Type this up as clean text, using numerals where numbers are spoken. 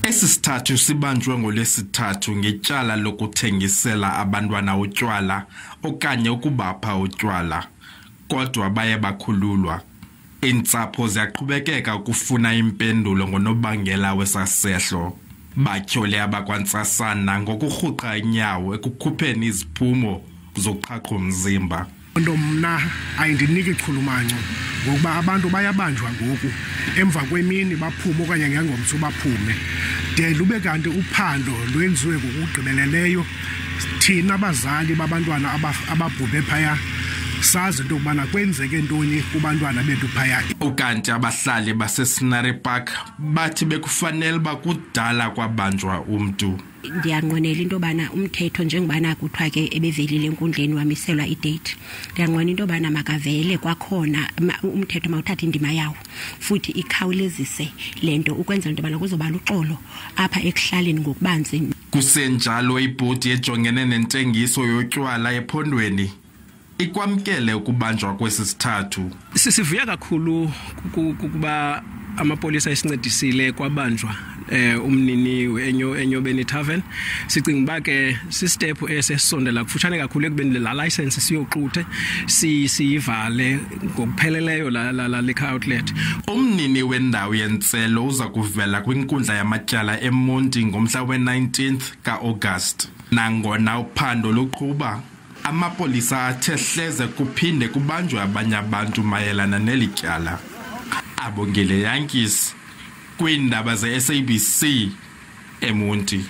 Esisithathu sibanjwe ngolesithathu ngetyala lokuthengisela abantwana utywala okanye ukubapha utywala, kodwa baye bakhululwa. Iintsapho ziyaqhubekeka ukufuna impendulo ngonobangela wesasehlo. Batyhole abakwantsasana ngokurhuqa inyawo ekukhupheni iziphumo zoqhaqho mzimba. Nto mna ayindiniki ichulumanco ngokuba abantu bayabanjwa ngoku emva kwemini baphume okanye ngengomso baphume de lube kanti uphando lwenziwe ngokugqibeleleyo. Thina abazali babantwana ababhubhe phaya sazi into yokubana kwenzeke ntoni kubantwana bethu phaya. Ukanti abahlali baseScenery Park bathi bekufanele uba kudala kwabanjwa umntu. Ndiyanqwenela into yobana umthetho njengobana kuthiwa ke ebevelile enkundleni wamiselwa idate, ndiyanqwenela into yobana makavele kwakhona umthetho mawuthatha indima yawo futhi ikhawulezise le nto ukwenzela into yobana kuzoba luxolo apha ekuhlaleni ngokubanzi. Kusenjalo ibhodi ejongene nentengiso yotywala ephondweni ikwamkele ukubanjwa kwesisithathu. Sisivuya kakhulu kuba amapolisa esincedisile kwabanjwa umnini eNyobeni Tavern. Sicinga uba ke sistep esesondela kufutshane kakhulu ekubeni la license siyoxuthe siyivale ngokupheleleyo la liquor outlet. Umnini wendawo yentselo uza kuvela kwinkundla yamatyala eMonti ngomhla we-19th kaAugust. Nangona uphando luqhuba, amapolisa athe hleze kuphinde kubanjwe abanye abantu mayelana neli tyala. Abongile Yankees kwiindaba ze-SABC eMonti.